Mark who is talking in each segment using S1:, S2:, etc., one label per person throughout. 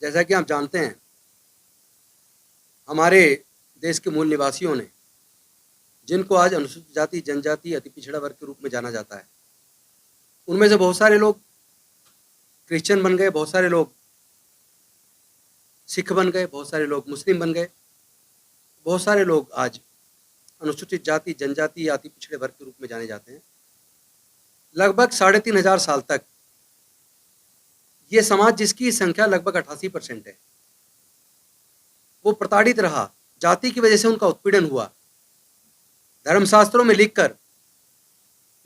S1: जैसा कि आप जानते हैं, हमारे देश के मूल निवासियों ने, जिनको आज अनुसूचित जाति, जनजाति, अति पिछड़ा वर्ग के रूप में जाना जाता है, उनमें से बहुत सारे लोग क्रिश्चियन बन गए, बहुत सारे लोग सिख बन गए, बहुत सारे लोग मुस्लिम बन गए, बहुत सारे लोग आज अनुसूचित जाति, जनजाति या अति पिछड़े वर्ग के रूप में जाने जाते हैं। लगभग 3,500 साल तक ये समाज, जिसकी संख्या लगभग 88% है, वो प्रताड़ित रहा। जाति की वजह से उनका उत्पीड़न हुआ। धर्मशास्त्रों में लिखकर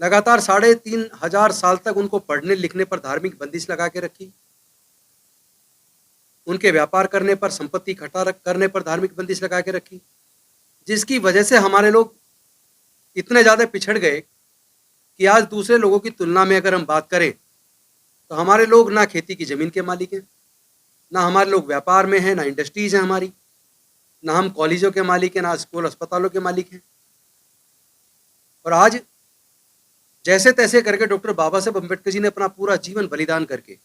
S1: लगातार 3,500 साल तक उनको पढ़ने लिखने पर धार्मिक बंदिश लगा के रखी। उनके व्यापार करने पर, संपत्ति इकट्ठा करने पर धार्मिक बंदिश लगा के रखी, जिसकी वजह से हमारे लोग इतने ज़्यादा पिछड़ गए कि आज दूसरे लोगों की तुलना में अगर हम बात करें तो हमारे लोग ना खेती की ज़मीन के मालिक हैं, ना हमारे लोग व्यापार में हैं, ना इंडस्ट्रीज़ हैं हमारी, ना हम कॉलेजों के मालिक हैं, ना स्कूल अस्पतालों के मालिक हैं। और आज जैसे तैसे करके डॉक्टर बाबा साहेब अम्बेडकर जी ने अपना पूरा जीवन बलिदान करके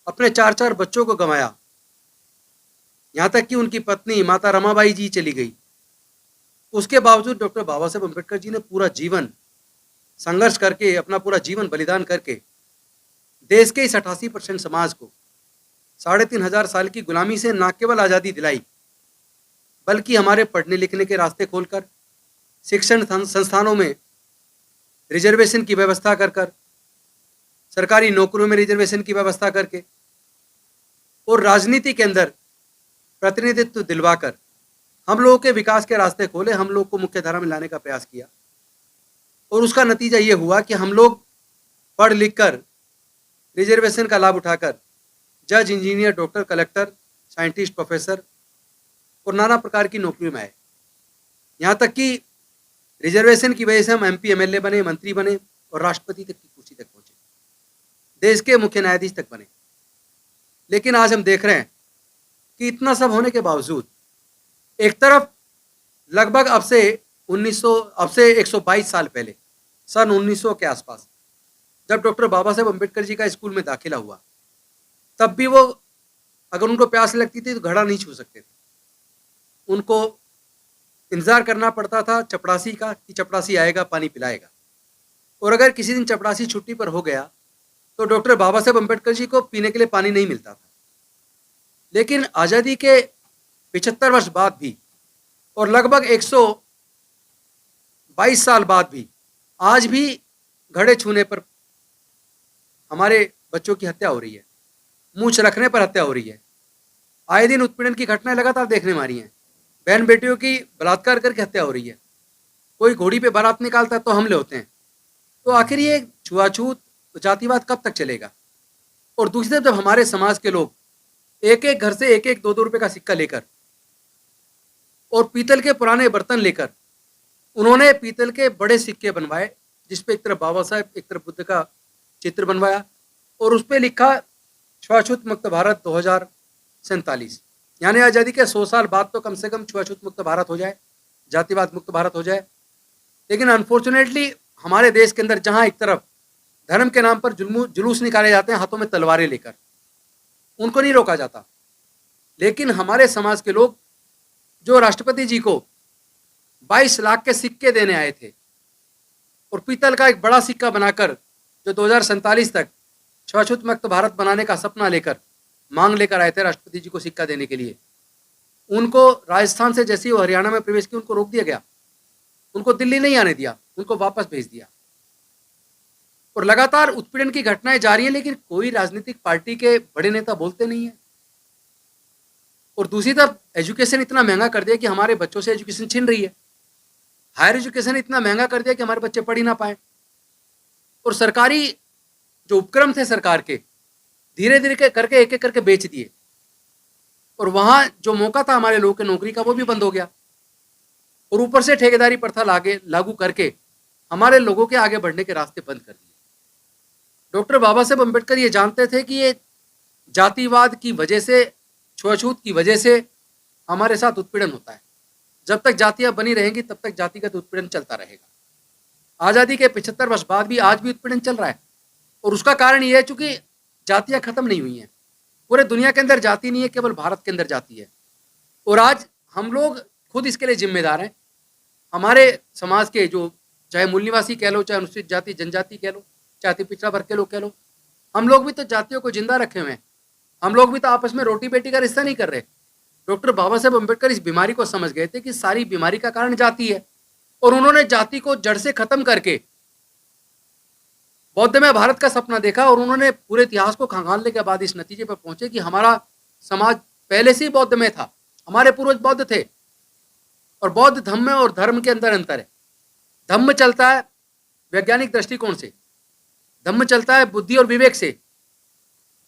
S1: अपने 4-4 बच्चों को गंवाया। यहाँ तक कि उनकी पत्नी माता रमाबाई जी चली गई। उसके बावजूद डॉक्टर बाबा साहेब अम्बेडकर जी ने पूरा जीवन संघर्ष करके, अपना पूरा जीवन बलिदान करके देश के इस 88% समाज को 3,500 साल की गुलामी से न केवल आज़ादी दिलाई, बल्कि हमारे पढ़ने लिखने के रास्ते खोलकर, शिक्षण संस्थानों में रिजर्वेशन की व्यवस्था कर, सरकारी नौकरियों में रिजर्वेशन की व्यवस्था करके और राजनीति के अंदर प्रतिनिधित्व दिलवाकर हम लोगों के विकास के रास्ते खोले, हम लोग को मुख्य धारा में लाने का प्रयास किया। और उसका नतीजा ये हुआ कि हम लोग पढ़ लिख कर, रिजर्वेशन का लाभ उठाकर जज, engineer, doctor, collector, scientist, professor और नाना प्रकार की नौकरियों में आए। यहाँ तक कि रिजर्वेशन की वजह से हम MP, MLA बने, मंत्री बने और राष्ट्रपति तक की कुर्सी तक पहुँचे, देश के मुख्य न्यायाधीश तक बने। लेकिन आज हम देख रहे हैं कि इतना सब होने के बावजूद एक तरफ लगभग अब से 122 साल पहले, सन 1900 के आसपास, जब डॉक्टर बाबा साहेब अम्बेडकर जी का स्कूल में दाखिला हुआ, तब भी वो, अगर उनको प्यास लगती थी तो घड़ा नहीं छू सकते थे। उनको इंतजार करना पड़ता था चपरासी का कि चपरासी आएगा, पानी पिलाएगा। और अगर किसी दिन चपरासी छुट्टी पर हो गया तो डॉक्टर बाबा साहेब अम्बेडकर जी को पीने के लिए पानी नहीं मिलता था। लेकिन आज़ादी के 75 वर्ष बाद भी और लगभग 122 साल बाद भी आज भी घड़े छूने पर हमारे बच्चों की हत्या हो रही है, मूंछ रखने पर हत्या हो रही है। आए दिन उत्पीड़न की घटनाएं लगातार देखने में आ रही हैं। बहन बेटियों की बलात्कार करके हत्या हो रही है। कोई घोड़ी पे बारात निकालता है तो हमले होते हैं। तो आखिर ये छुआछूत, जातिवाद कब तक चलेगा? और दूसरी तरफ जब हमारे समाज के लोग एक एक घर से 1-1, 2-2 रुपए का सिक्का लेकर और पीतल के पुराने बर्तन लेकर, उन्होंने पीतल के बड़े सिक्के बनवाए, जिसपे एक तरफ बाबा साहेब, एक तरफ बुद्ध का चित्र बनवाया और उस पर लिखा छुआछूत मुक्त भारत 2047। यानी आज़ादी के 100 साल बाद तो कम से कम छुआछूत मुक्त भारत हो जाए, जातिवाद मुक्त भारत हो जाए। लेकिन अनफॉर्चुनेटली हमारे देश के अंदर जहाँ एक तरफ धर्म के नाम पर जुलूस निकाले जाते हैं हाथों में तलवारें लेकर, उनको नहीं रोका जाता। लेकिन हमारे समाज के लोग जो राष्ट्रपति जी को 22 लाख के सिक्के देने आए थे और पीतल का एक बड़ा सिक्का बनाकर जो 2047 तक छुआछूत मुक्त भारत बनाने का सपना लेकर, मांग लेकर आए थे राष्ट्रपति जी को सिक्का देने के लिए, उनको राजस्थान से जैसे ही वो हरियाणा में प्रवेश किया उनको रोक दिया गया, उनको दिल्ली नहीं आने दिया, उनको वापस भेज दिया। और लगातार उत्पीड़न की घटनाएं जारी हैं, लेकिन कोई राजनीतिक पार्टी के बड़े नेता बोलते नहीं है। और दूसरी तरफ एजुकेशन इतना महंगा कर दिया कि हमारे बच्चों से एजुकेशन छिन रही है। हायर एजुकेशन इतना महंगा कर दिया कि हमारे बच्चे पढ़ ही ना पाए। और सरकारी जो उपक्रम थे सरकार के, धीरे धीरे करके एक एक करके बेच दिए। और वहाँ जो मौका था हमारे लोगों के नौकरी का, वो भी बंद हो गया। और ऊपर से ठेकेदारी प्रथा लागू करके हमारे लोगों के आगे बढ़ने के रास्ते बंद कर दिए। डॉक्टर बाबा साहेब अम्बेडकर ये जानते थे कि ये जातिवाद की वजह से, छुआछूत की वजह से हमारे साथ उत्पीड़न होता है। जब तक जातियां बनी रहेंगी तब तक जातिगत उत्पीड़न चलता रहेगा। आज़ादी के 75 वर्ष बाद भी आज भी उत्पीड़न चल रहा है। और उसका कारण ये है चूंकि जातियां खत्म नहीं हुई हैं। पूरे दुनिया के अंदर जाति नहीं है, केवल भारत के अंदर जाति है। और आज हम लोग खुद इसके लिए जिम्मेदार हैं। हमारे समाज के जो, चाहे मूल निवासी कह लो, चाहे अनुसूचित जाति जनजाति कह लो, चाहे अति पिछड़ा वर्ग के लोग कह लो, हम लोग भी तो जातियों को जिंदा रखे हुए हैं। हम लोग भी तो आपस में रोटी बेटी का रिश्ता नहीं कर रहे। डॉक्टर बाबा साहेब अम्बेडकर इस बीमारी को समझ गए थे कि सारी बीमारी का कारण जाति है, और उन्होंने जाति को जड़ से खत्म करके बौद्धमय भारत का सपना देखा। और उन्होंने पूरे इतिहास को खंगालने के बाद इस नतीजे पर पहुंचे कि हमारा समाज पहले से ही बौद्धमय था, हमारे पूर्वज बौद्ध थे। और बौद्ध धम्म और धर्म के अंदर अंतर है। धम्म चलता है वैज्ञानिक दृष्टिकोण से, धम्म चलता है बुद्धि और विवेक से,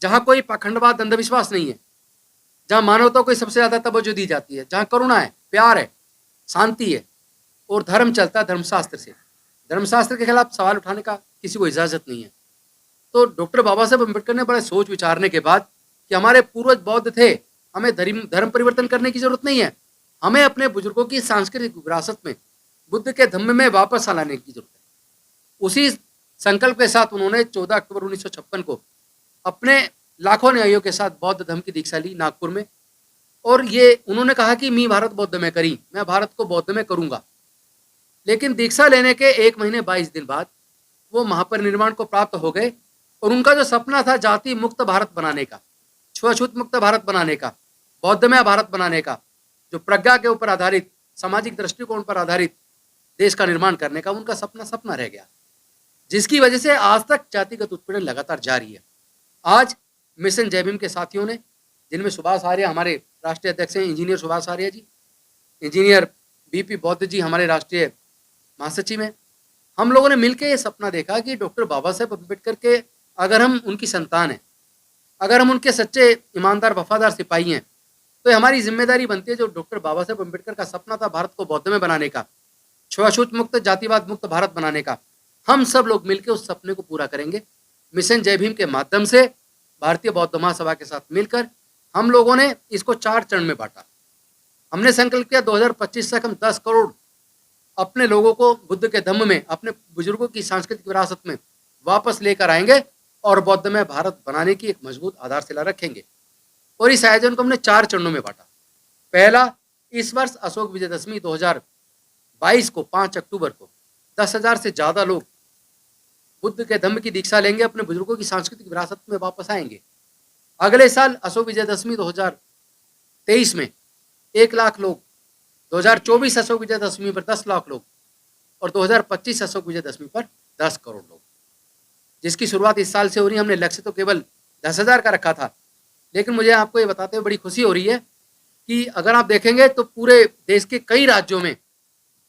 S1: जहां कोई पाखंडवाद अंधविश्वास नहीं है, जहां मानवता को सबसे ज्यादा तवज्जो दी जाती है, जहां करुणा है, प्यार है, शांति है। और धर्म चलता है धर्मशास्त्र से। धर्मशास्त्र के खिलाफ सवाल उठाने का किसी को इजाजत नहीं है। तो डॉक्टर बाबा साहेब अम्बेडकर ने बड़े सोच विचारने के बाद कि हमारे पूर्वज बौद्ध थे, हमें धर्म परिवर्तन करने की जरूरत नहीं है, हमें अपने बुजुर्गों की सांस्कृतिक विरासत में बुद्ध के धम्म में वापस लाने की जरूरत है। उसी संकल्प के साथ उन्होंने 14 अक्टूबर 1956 को अपने लाखों अनुयायियों के साथ बौद्ध धर्म की दीक्षा ली नागपुर में। और ये उन्होंने कहा कि मी भारत बौद्ध में करी, मैं भारत को बौद्ध में करूंगा। लेकिन दीक्षा लेने के 1 महीने 22 दिन बाद वो महापरिनिर्वाण को प्राप्त हो गए। और उनका जो सपना था जाति मुक्त भारत बनाने का, छुआछूत मुक्त भारत बनाने का, बौद्धमय भारत बनाने का, जो प्रज्ञा के ऊपर आधारित, सामाजिक दृष्टिकोण पर आधारित देश का निर्माण करने का, उनका सपना रह गया, जिसकी वजह से आज तक जातिगत उत्पीड़न लगातार जारी है। आज मिशन जय भीम के साथियों ने, जिनमें सुभाष आर्य हमारे राष्ट्रीय अध्यक्ष हैं, इंजीनियर सुभाष आर्य जी, इंजीनियर बीपी बौद्ध जी हमारे राष्ट्रीय महासचिव हैं, हम लोगों ने मिलकर ये सपना देखा कि डॉक्टर बाबा साहेब अम्बेडकर के, अगर हम उनकी संतान हैं, अगर हम उनके सच्चे ईमानदार वफादार सिपाही हैं, तो हमारी जिम्मेदारी बनती है जो डॉक्टर बाबा साहेब अम्बेडकर का सपना था भारत को बौद्ध में बनाने का, छुआछूत मुक्त जातिवाद मुक्त भारत बनाने का, हम सब लोग मिलकर उस सपने को पूरा करेंगे। मिशन जय भीम के माध्यम से भारतीय बौद्ध महासभा के साथ मिलकर हम लोगों ने इसको 4 चरण में बांटा। हमने संकल्प किया 2025 तक हम 10 करोड़ अपने लोगों को बुद्ध के धम्म में, अपने बुजुर्गों की सांस्कृतिक विरासत में वापस लेकर आएंगे और बौद्ध में भारत बनाने की एक मजबूत आधारशिला रखेंगे। और इस आयोजन को हमने 4 चरणों में बांटा। पहला, इस वर्ष अशोक विजयदशमी 2022 को 5 अक्टूबर को 10,000 से ज्यादा लोग बुद्ध के धम्म की दीक्षा लेंगे, अपने बुजुर्गों की सांस्कृतिक विरासत में वापस आएंगे। अगले साल अशोक विजयदशमी 2023 में 1 लाख लोग, 2024 अशोक विजयदशमी पर 10 लाख लोग, और 2025 अशोक विजयदशमी पर 10 करोड़ लोग, जिसकी शुरुआत इस साल से हो रही है। हमने लक्ष्य तो केवल 10,000 का रखा था, लेकिन मुझे आपको ये बताते हुए बड़ी खुशी हो रही है कि अगर आप देखेंगे तो पूरे देश के कई राज्यों में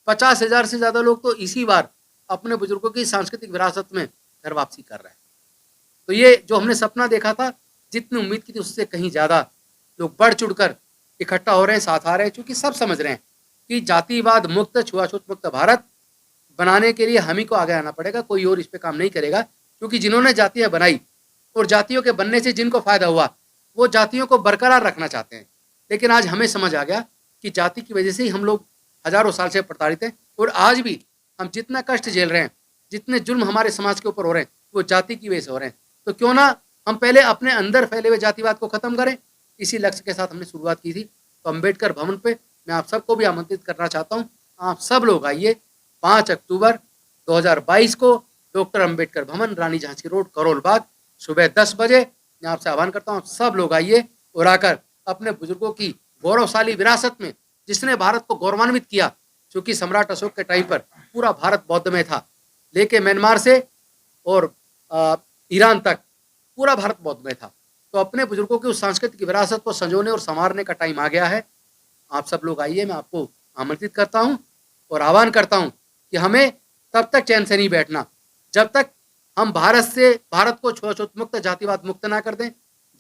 S1: 50,000 से ज़्यादा लोग तो इसी बार अपने बुजुर्गों की सांस्कृतिक विरासत में घर वापसी कर रहे हैं। तो ये जो हमने सपना देखा था, जितनी उम्मीद की थी उससे कहीं ज़्यादा लोग बढ़ चढ़कर इकट्ठा हो रहे हैं, साथ आ रहे हैं, क्योंकि सब समझ रहे हैं कि जातिवाद मुक्त, छुआछूत मुक्त भारत बनाने के लिए हम ही को आगे आना पड़ेगा, कोई और इस पे काम नहीं करेगा। क्योंकि जिन्होंने जातियाँ बनाई और जातियों के बनने से जिनको फायदा हुआ, वो जातियों को बरकरार रखना चाहते हैं। लेकिन आज हमें समझ आ गया कि जाति की वजह से ही हम लोग हजारों साल से प्रताड़ित हैं, और आज भी हम जितना कष्ट झेल रहे हैं, जितने जुल्म हमारे समाज के ऊपर हो रहे हैं, वो जाति की वजह से हो रहे हैं। तो क्यों ना हम पहले अपने अंदर फैले हुए जातिवाद को खत्म करें। इसी लक्ष्य के साथ हमने शुरुआत की थी। तो अम्बेडकर भवन पे मैं आप सबको भी आमंत्रित करना चाहता हूँ, आप सब लोग आइए 5 अक्टूबर 2022 को डॉक्टर अम्बेडकर भवन, रानी झांसी रोड, करोल बाग, सुबह 10 बजे। मैं आपसे आह्वान करता हूँ, आप सब लोग आइए और आकर अपने बुजुर्गों की गौरवशाली विरासत में, जिसने भारत को गौरवान्वित किया, क्योंकि सम्राट अशोक के टाइम पर पूरा भारत बौद्ध में था, लेके म्यांमार से और ईरान तक पूरा भारत बौद्ध में था। तो अपने बुजुर्गों की उस सांस्कृतिक विरासत को संजोने और संवारने का टाइम आ गया है। आप सब लोग आइए, मैं आपको आमंत्रित करता हूं और आह्वान करता हूं कि हमें तब तक चैन से नहीं बैठना जब तक हम भारत को छुआछूत मुक्त, जातिवाद मुक्त ना कर दें,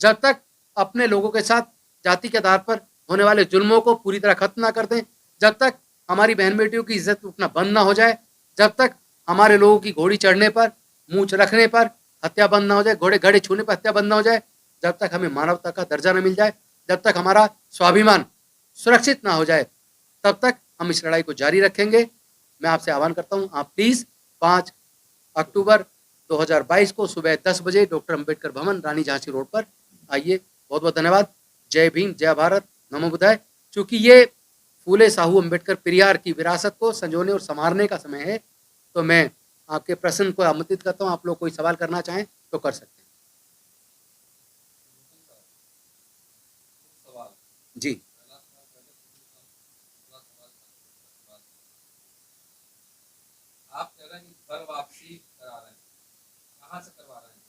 S1: जब तक अपने लोगों के साथ जाति के आधार पर होने वाले जुल्मों को पूरी तरह खत्म ना कर दें, जब तक हमारी बहन बेटियों की इज्जत उठना बंद ना हो जाए, जब तक हमारे लोगों की घोड़ी चढ़ने पर, मूंछ रखने पर हत्या बंद ना हो जाए, घोड़े छूने पर हत्या बंद ना हो जाए, जब तक हमें मानवता का दर्जा न मिल जाए, जब तक हमारा स्वाभिमान सुरक्षित ना हो जाए, तब तक हम इस लड़ाई को जारी रखेंगे। मैं आपसे आह्वान करता हूं, आप प्लीज़ 5 अक्टूबर 2022 को सुबह 10 बजे डॉक्टर अंबेडकर भवन, रानी झांसी रोड पर आइए। बहुत बहुत धन्यवाद। जय भीम, जय भारत, नमो बुद्धाय। चूंकि ये फूले साहू अंबेडकर पेरियार की विरासत को संजोने और संवारने का समय है, तो मैं आपके प्रश्न को आमंत्रित करता हूँ। आप लोग कोई सवाल करना चाहें तो कर सकते हैं। जी,
S2: आप कह रहे हैं कि घर वापसी करा रहे हैं, कहाँ से करवा रहे हैं?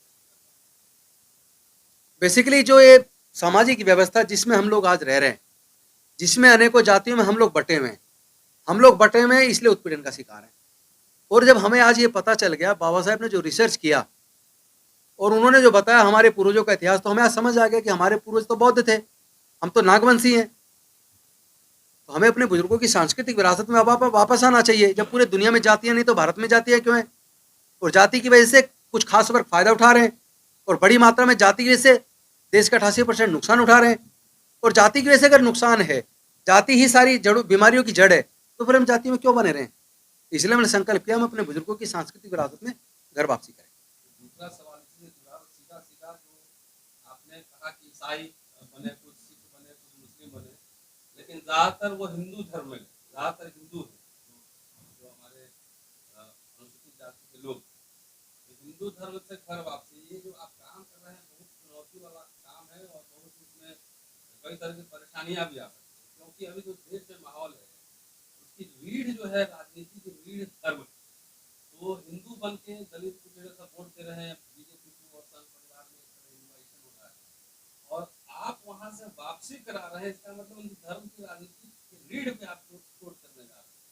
S1: बेसिकली जो ये सामाजिक व्यवस्था जिसमें हम लोग आज रह रहे हैं, जिसमें अनेकों जातियों में हम लोग बटे हुए हैं, हम लोग बटे हुए हैं इसलिए उत्पीड़न का शिकार हैं। और जब हमें आज ये पता चल गया, बाबा साहब ने जो रिसर्च किया और उन्होंने जो बताया हमारे पूर्वजों का इतिहास, तो हमें आज समझ आ गया कि हमारे पूर्वज तो बौद्ध थे, हम तो नागवंशी हैं। तो हमें अपने बुजुर्गों की सांस्कृतिक विरासत में वापस आना चाहिए। जब पूरे दुनिया में जातियां नहीं तो भारत में जातियां क्यों हैं? और जाति की वजह से कुछ खास वर्ग फायदा उठा रहे हैं और बड़ी मात्रा में जाति की वजह से देश का 88% नुकसान उठा रहे हैं। और जाति की वजह से अगर नुकसान है, जाति ही सारी जड़ बीमारियों की जड़ है, तो फिर हम जाति में क्यों बने रहे हैं? इसलिए हमने संकल्प किया हम अपने बुजुर्गों की सांस्कृतिक विरासत में घर वापसी करें।
S2: दूसरा सवाल इससे जुड़ा सीधा सीधा जो आपने कहा कि ईसाई बने, कुछ सिख बने, कुछ मुस्लिम बने, लेकिन ज्यादातर वो हिंदू धर्म में, ज्यादातर हिंदू है जो हमारे अनुसूचित जाति के लोग, तो हिंदू धर्म से घर वापसी, ये जो आप काम कर रहे हैं बहुत चुनौती वाला काम है और बहुत इसमें कई तरह की परेशानियां भी आ सकती है, क्योंकि अभी जो देश में माहौल है उसकी रीढ़ जो है, राजनीति की रीढ़ धर्म है। तो हिंदू बन के दलित को जो सपोर्ट दे रहे हैं, बीजेपी को और संघ परिवार में एक तरह इन्वाइशन हो रहा है और आप वहां से वापसी करा रहे हैं, इसका मतलब उनकी धर्म की राजनीति की रीढ़ पे आप सपोर्ट करने जा रहे हैं।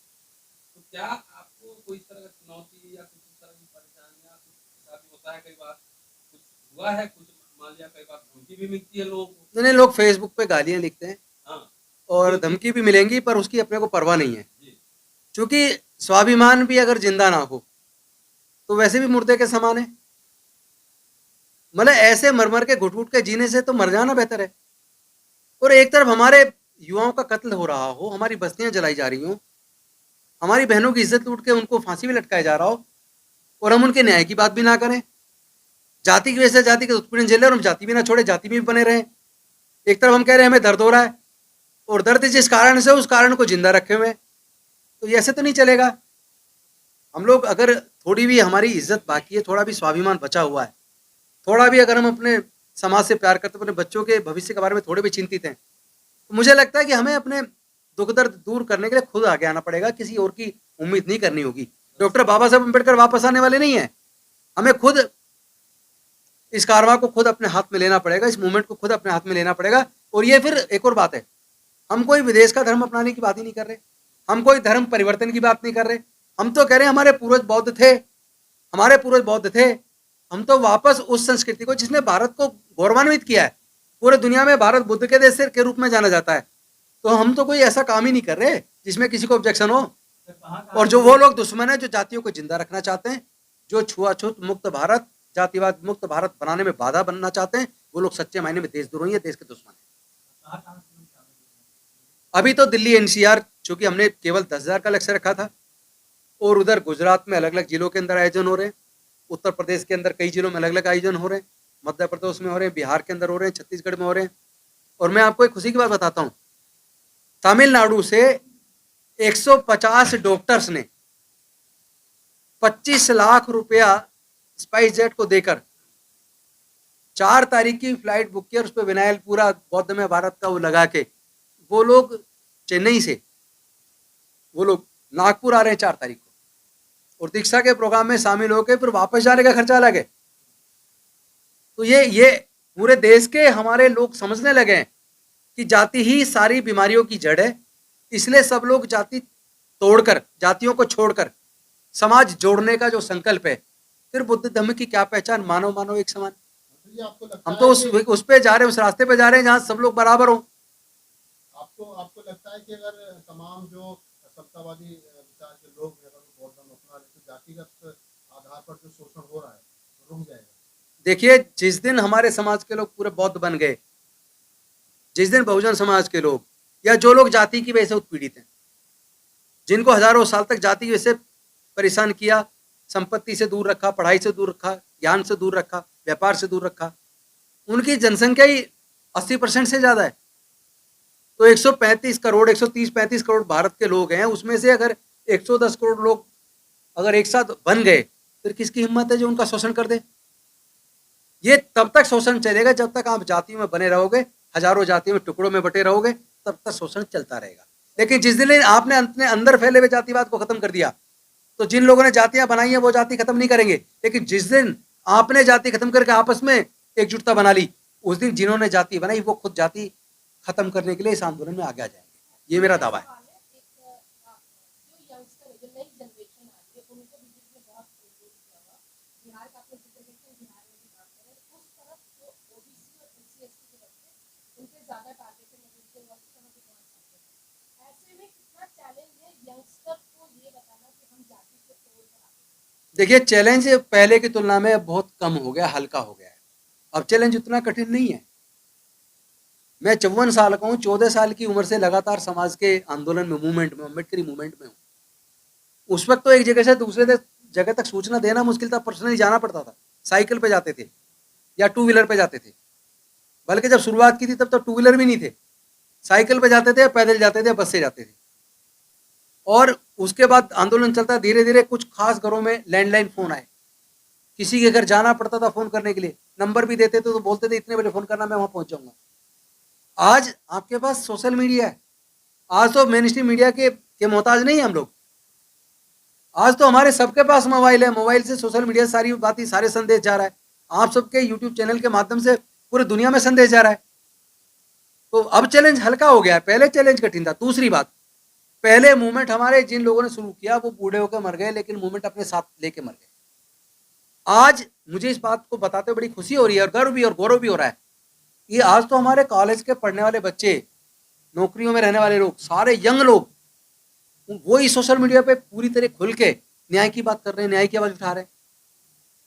S2: तो क्या आपको कोई इस तरह का चुनौती या कुछ इस तरह की परेशानियां कुछ ऐसा भी होता है? कई बार कुछ हुआ है, कुछ मान लिया, कई बार धमकी भी मिलती है लोगों को।
S1: नहीं, लोग फेसबुक पे गालियां लिखते हैं
S2: हाँ,
S1: और धमकी भी मिलेंगी, पर उसकी अपने को परवाह नहीं है।
S2: जी,
S1: क्योंकि स्वाभिमान भी अगर जिंदा ना हो तो वैसे भी मुर्दे के समान है। मतलब ऐसे मर मर के घुट घुट के जीने से तो मर जाना बेहतर है। और एक तरफ हमारे युवाओं का कत्ल हो रहा हो, हमारी बस्तियां जलाई जा रही हो, हमारी बहनों की इज्जत लूट के उनको फांसी में लटकाया जा रहा हो, और हम उनके न्याय की बात भी ना करें। जाति की वजह से जाति के उत्पीड़न झेले और हम जाति भी ना छोड़े, जाति में भी बने रहे। एक तरफ हम कह रहे हैं हमें दर्द हो रहा है, और दर्द जिस कारण से उस कारण को जिंदा रखे हुए, तो ये ऐसे तो नहीं चलेगा। हम लोग अगर थोड़ी भी हमारी इज्जत बाकी है, थोड़ा भी स्वाभिमान बचा हुआ है, थोड़ा भी अगर हम अपने समाज से प्यार करते, अपने बच्चों के भविष्य के बारे में थोड़े भी चिंतित हैं, तो मुझे लगता है कि हमें अपने दुख दर्द दूर करने के लिए खुद आगे आना पड़ेगा। किसी और की उम्मीद नहीं करनी होगी। डॉक्टर बाबा साहब अम्बेडकर वापस आने वाले नहीं है। हमें खुद इस कारवां को खुद अपने हाथ में लेना पड़ेगा, इस मूवमेंट को खुद अपने हाथ में लेना पड़ेगा। और ये फिर एक और बात है, हम कोई विदेश का धर्म अपनाने की बात ही नहीं कर रहे, हम कोई धर्म परिवर्तन की बात नहीं कर रहे। हम तो कह रहे हैं हमारे पूर्वज बौद्ध थे, हमारे पूर्वज बौद्ध थे। हम तो वापस उस संस्कृति को जिसने भारत को गौरवान्वित किया है, पूरे दुनिया में भारत बुद्ध के देश के रूप में जाना जाता है, तो हम तो कोई ऐसा काम ही नहीं कर रहे जिसमें किसी को ऑब्जेक्शन हो। और जो वो लोग दुश्मन है जो जातियों को जिंदा रखना चाहते हैं, जो छुआछूत मुक्त भारत, जातिवाद मुक्त भारत बनाने में बाधा बनना चाहते हैं, वो लोग सच्चे मायने में देशद्रोही है, देश के दुश्मन है। अभी तो दिल्ली एनसीआर, चूंकि हमने केवल 10,000 का लक्ष्य रखा था, और उधर गुजरात में अलग अलग जिलों के अंदर आयोजन हो रहे हैं, उत्तर प्रदेश के अंदर कई जिलों में अलग अलग आयोजन हो रहे हैं, मध्य प्रदेश में हो रहे हैं, बिहार के अंदर हो रहे हैं, छत्तीसगढ़ में हो रहे हैं। और मैं आपको एक खुशी की बात बताता हूँ, तमिलनाडु से 150 डॉक्टर्स ने 25 लाख रुपया स्पाइस जेट को देकर 4 तारीख की फ्लाइट बुक की, और उस पर विनाइल पूरा बौद्ध में भारत का वो लगा के वो लोग चेन्नई से वो लोग नागपुर आ रहे हैं 4 तारीख को, और दीक्षा के प्रोग्राम में शामिल होकर फिर वापस जाने का खर्चा अलग है। तो ये पूरे देश के हमारे लोग समझने लगे हैं कि जाति ही सारी बीमारियों की जड़ है। इसलिए सब लोग जाति तोड़कर, जातियों को छोड़कर समाज जोड़ने का जो संकल्प है, फिर बुद्ध धर्म की क्या पहचान, मानव मानव एक समान। हम तो उस पे जा रहे हैं, उस रास्ते पे जा रहे हैं जहाँ सब लोग बराबर हो।
S3: आपको लगता है कि अगर तमाम जो समतावादी विचार के लोग अगर बौद्ध धर्म अपना ले, तो जातिगत आधार पर जो शोषण हो रहा है तो रुक जाएगा?
S1: देखिए, जिस दिन हमारे समाज के लोग पूरे बौद्ध बन गए, जिस दिन बहुजन समाज के लोग या जो लोग जाति की वजह से उत्पीड़ित हैं, जिनको हजारों साल तक जाति की वजह से परेशान किया, संपत्ति से दूर रखा, पढ़ाई से दूर रखा, ज्ञान से दूर रखा, व्यापार से दूर रखा, उनकी जनसंख्या ही 80% से ज़्यादा है। तो 135 करोड़ 130-35 करोड़ भारत के लोग हैं, उसमें से अगर 110 करोड़ लोग अगर एक साथ बन गए, फिर किसकी हिम्मत है जो उनका शोषण कर दे? ये तब तक शोषण चलेगा जब तक आप जातियों में बने रहोगे, हजारों जातियों में टुकड़ों में बटे रहोगे, तब तक शोषण चलता रहेगा। लेकिन जिस दिन आपने अपने अंदर फैले हुए जातिवाद को खत्म कर दिया, तो जिन लोगों ने जातियां बनाई हैं वो जाति खत्म नहीं करेंगे। लेकिन जिस दिन आपने जाति खत्म करके आपस में एकजुटता बना ली, उस दिन जिन्होंने जाति बनाई वो खुद जाति खत्म करने के लिए इस आंदोलन में आगे आ जाएंगे। ये मेरा दावा है। देखिए, चैलेंज पहले की तुलना में बहुत कम हो गया, हल्का हो गया है। अब चैलेंज उतना कठिन नहीं है। मैं 54 साल का हूँ, 14 साल की उम्र से लगातार समाज के आंदोलन में, मूवमेंट में, अम्बेडकरी मूवमेंट में हूँ। उस वक्त तो एक जगह से दूसरे जगह तक सूचना देना मुश्किल था, पर्सनली जाना पड़ता था। साइकिल पे जाते थे या टू व्हीलर पे जाते थे। बल्कि जब शुरुआत की थी तब तो टू व्हीलर भी नहीं थे, साइकिल पे जाते थे, पैदल जाते थे, बस से जाते थे। और उसके बाद आंदोलन चलता, धीरे धीरे कुछ खास घरों में लैंडलाइन फोन आए, किसी के घर जाना पड़ता था फोन करने के लिए, नंबर भी देते थे तो बोलते थे इतने बजे फोन करना, मैं वहां पहुंच जाऊंगा। आज आपके पास सोशल मीडिया है। आज तो मेन स्ट्रीम मीडिया के मोहताज नहीं है हम लोग। आज तो हमारे सबके पास मोबाइल है, मोबाइल से सोशल मीडिया सारी बातें, सारे संदेश जा रहा है। आप सबके यूट्यूब चैनल के माध्यम से पूरे दुनिया में संदेश जा रहा है। तो अब चैलेंज हल्का हो गया है, पहले चैलेंज कठिन था। दूसरी बात, पहले मूवमेंट हमारे जिन लोगों ने शुरू किया वो बूढ़े होकर मर गए, लेकिन मूवमेंट अपने साथ लेके मर गए। आज मुझे इस बात को बताते हुए बड़ी खुशी हो रही है और गर्व भी और गौरव भी हो रहा है कि आज तो हमारे कॉलेज के पढ़ने वाले बच्चे, नौकरियों में रहने वाले लोग, सारे यंग लोग, वो ही सोशल मीडिया पे पूरी तरह खुल के न्याय की बात कर रहे हैं, न्याय की आवाज उठा रहे हैं।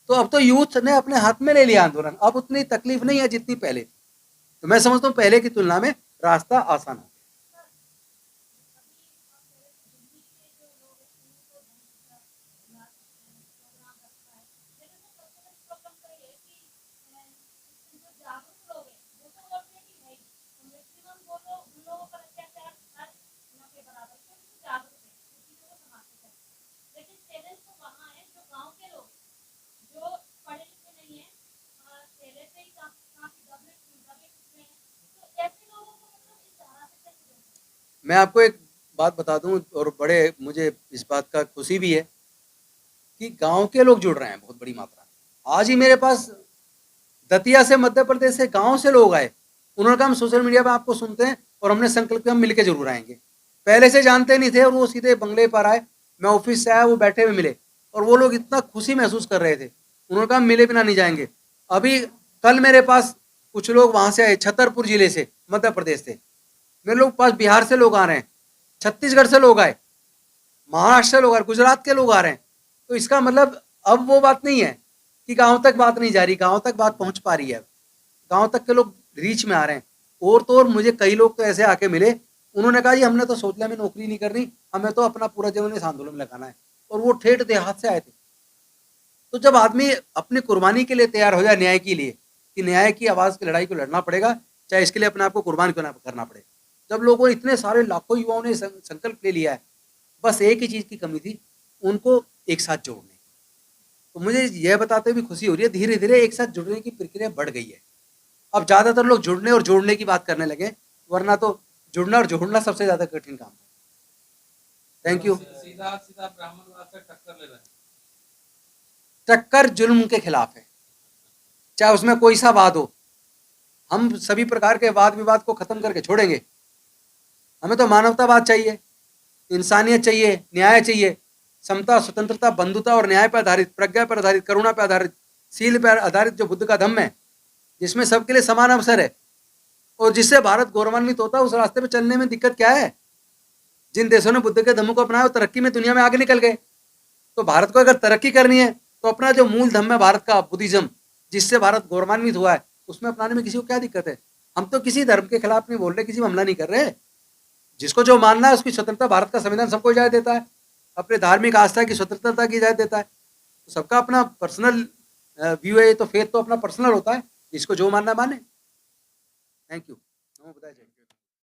S1: तो अब तो यूथ ने अपने हाथ में ले लिया आंदोलन। अब उतनी तकलीफ नहीं है जितनी पहले। तो मैं समझता हूँ पहले की तुलना में रास्ता आसान हो। मैं आपको एक बात बता दूं, और बड़े मुझे इस बात का खुशी भी है कि गांव के लोग जुड़ रहे हैं बहुत बड़ी मात्रा में। आज ही मेरे पास दतिया से, मध्य प्रदेश से, गांव से लोग आए। उन्होंने कहा हम सोशल मीडिया पे आपको सुनते हैं और हमने संकल्प किया हम मिलकर जरूर आएंगे। पहले से जानते नहीं थे और वो सीधे बंगले पर आए। मैं ऑफिस से आया, वो बैठे हुए मिले और वो लोग इतना खुशी महसूस कर रहे थे। उन्होंने कहा मिले बिना नहीं जाएंगे। अभी कल मेरे पास कुछ लोग वहां से आए, छतरपुर जिले से, मध्य प्रदेश से। मेरे लोग पास बिहार से लोग आ रहे हैं, छत्तीसगढ़ से लोग आए, महाराष्ट्र से लोग आ रहे, गुजरात के लोग आ रहे हैं। तो इसका मतलब अब वो बात नहीं है कि गांव तक बात नहीं जा रही, गांव तक बात पहुंच पा रही है। गांव तक के लोग रीच में आ रहे हैं। और तो और मुझे कई लोग तो ऐसे आके मिले, उन्होंने कहा जी हमने तो सोच लिया हमें नौकरी नहीं करनी, हमें तो अपना पूरा जीवन इस आंदोलन में लगाना है। और वो ठेठ देहात से आए थे। तो जब आदमी अपनी कुर्बानी के लिए तैयार हो जाए न्याय के लिए, कि न्याय की आवाज की लड़ाई को लड़ना पड़ेगा, चाहे इसके लिए अपने आप को कुर्बान क्यों ना करना पड़े। जब लोगों, इतने सारे लाखों युवाओं ने संकल्प ले लिया है, बस एक ही चीज की कमी थी, उनको एक साथ जोड़ने। तो मुझे यह बताते हुए खुशी हो रही है धीरे धीरे एक साथ जुड़ने की प्रक्रिया बढ़ गई है। अब ज्यादातर लोग जुड़ने और जोड़ने की बात करने लगे, वरना तो जुड़ना और जोड़ना सबसे ज्यादा कठिन काम है। Thank you.
S2: सीधा सीधा ब्राह्मणवाद से टक्कर ले रहे हैं।
S1: टक्कर जुल्म के खिलाफ है, चाहे उसमें कोई सा वाद हो। हम सभी प्रकार के वाद विवाद को खत्म करके छोड़ेंगे। हमें तो मानवतावाद चाहिए, इंसानियत चाहिए, न्याय चाहिए, समता, स्वतंत्रता, बंधुता और न्याय पर आधारित, प्रज्ञा पर आधारित, करुणा पर आधारित, शील पर आधारित जो बुद्ध का धम्म है, जिसमें सबके लिए समान अवसर है और जिससे भारत गौरवान्वित होता है। उस रास्ते पे चलने में दिक्कत क्या है? जिन देशों ने बुद्ध के धम्म को अपनाया, तरक्की में दुनिया में आगे निकल गए। तो भारत को अगर तरक्की करनी है तो अपना जो मूल धम्म है भारत का, बुद्धिज्म, जिससे भारत गौरवान्वित हुआ है, उसमें अपनाने में किसी को क्या दिक्कत है? हम तो किसी धर्म के खिलाफ नहीं बोल रहे, किसी पर हमला नहीं कर रहे। जिसको जो मानना है उसकी स्वतंत्रता, भारत का संविधान सबको इजाजत देता है, अपने धार्मिक आस्था की स्वतंत्रता की इजाजत देता है। तो सबका अपना पर्सनल व्यू है, ये तो फेथ तो अपना पर्सनल होता है, इसको जो मानना है माने। Thank you. बताया जाए।